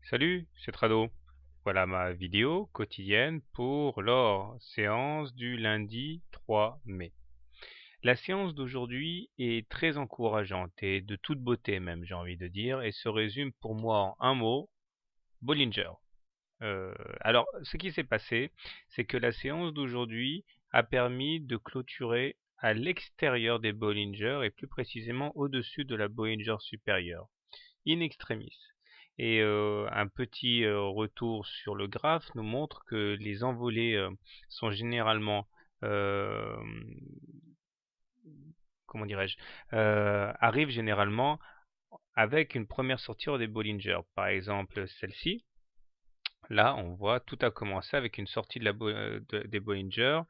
Salut, c'est Trado. Voilà ma vidéo quotidienne pour leur séance du lundi 3 mai. La séance d'aujourd'hui est très encourageante et de toute beauté même, j'ai envie de dire, et se résume pour moi en un mot, Bollinger. Alors, ce qui s'est passé, c'est que la séance d'aujourd'hui a permis de clôturer à l'extérieur des Bollinger et plus précisément au-dessus de la Bollinger supérieure in extremis. Et un petit retour sur le graphe nous montre que les envolées sont généralement, euh, comment dirais-je, arrivent généralement avec une première sortie hors des Bollinger. Par exemple, celle-ci. Là, on voit tout a commencé avec une sortie de des Bollinger.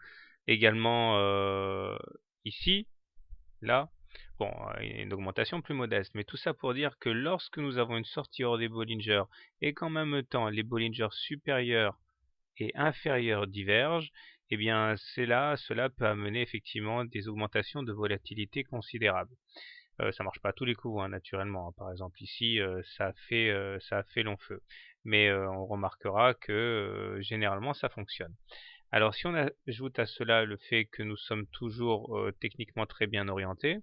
Également ici, là, bon, une augmentation plus modeste, mais tout ça pour dire que lorsque nous avons une sortie hors des Bollinger et qu'en même temps les Bollinger supérieurs et inférieurs divergent, eh bien cela peut amener effectivement des augmentations de volatilité considérables. Ça marche pas à tous les coups, hein, naturellement. Par exemple ici, ça a fait long feu. Mais on remarquera que généralement ça fonctionne. Alors si on ajoute à cela le fait que nous sommes toujours techniquement très bien orientés,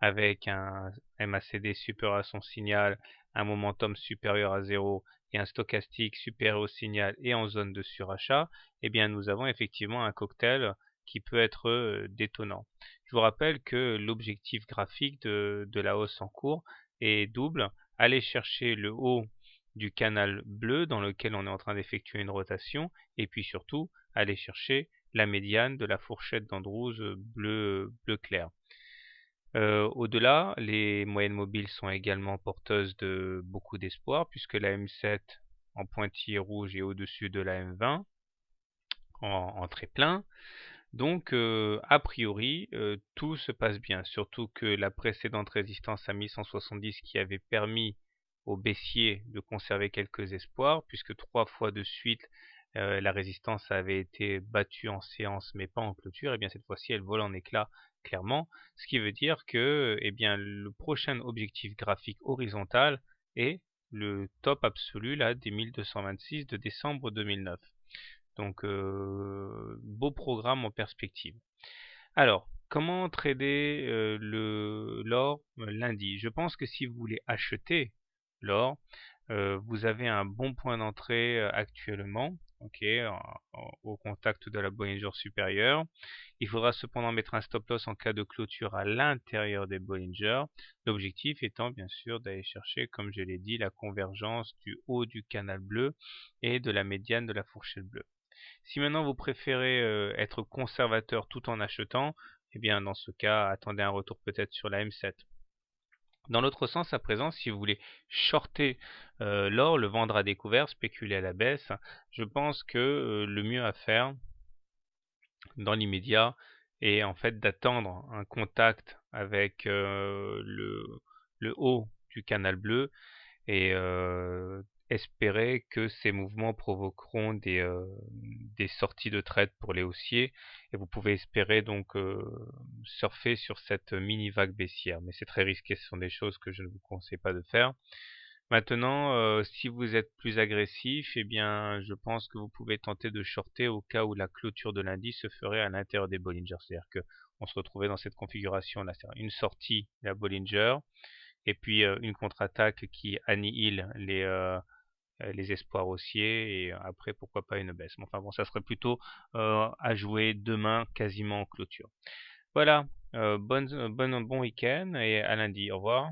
avec un MACD supérieur à son signal, un momentum supérieur à 0 et un stochastique supérieur au signal et en zone de surachat, eh bien nous avons effectivement un cocktail qui peut être détonnant. Je vous rappelle que l'objectif graphique de la hausse en cours est double, aller chercher le haut du canal bleu dans lequel on est en train d'effectuer une rotation, et puis surtout aller chercher la médiane de la fourchette d'Andrews bleu clair. Au-delà, les moyennes mobiles sont également porteuses de beaucoup d'espoir puisque la M7 en pointillé rouge est au-dessus de la M20 en très plein. Donc, a priori, tout se passe bien, surtout que la précédente résistance à 1170 qui avait permis aux baissiers de conserver quelques espoirs, puisque 3 fois de suite la résistance avait été battue en séance mais pas en clôture, et bien cette fois-ci elle vole en éclats clairement, ce qui veut dire que eh bien, le prochain objectif graphique horizontal est le top absolu là, des 1226 de décembre 2009. Donc, beau programme en perspective. Alors, comment trader l'or lundi? Je pense que si vous voulez acheter l'or, vous avez un bon point d'entrée actuellement, ok, au contact de la Bollinger supérieure. Il faudra cependant mettre un stop loss en cas de clôture à l'intérieur des Bollinger. L'objectif étant bien sûr d'aller chercher, comme je l'ai dit, la convergence du haut du canal bleu et de la médiane de la fourchette bleue. Si maintenant vous préférez être conservateur tout en achetant, eh bien dans ce cas, attendez un retour peut-être sur la M7. Dans l'autre sens, à présent, si vous voulez shorter l'or, le vendre à découvert, spéculer à la baisse, je pense que le mieux à faire dans l'immédiat est en fait d'attendre un contact avec le haut du canal bleu et espérer que ces mouvements provoqueront des sorties de trade pour les haussiers et vous pouvez espérer donc surfer sur cette mini vague baissière, mais c'est très risqué, ce sont des choses que je ne vous conseille pas de faire. Maintenant, si vous êtes plus agressif, eh bien je pense que vous pouvez tenter de shorter au cas où la clôture de lundi se ferait à l'intérieur des Bollinger, c'est-à-dire que on se retrouvait dans cette configuration là, c'est-à-dire une sortie la Bollinger et puis une contre-attaque qui annihile les espoirs haussiers et après pourquoi pas une baisse. Mais enfin bon, ça serait plutôt à jouer demain quasiment en clôture. Voilà, bon week-end et à lundi. Au revoir.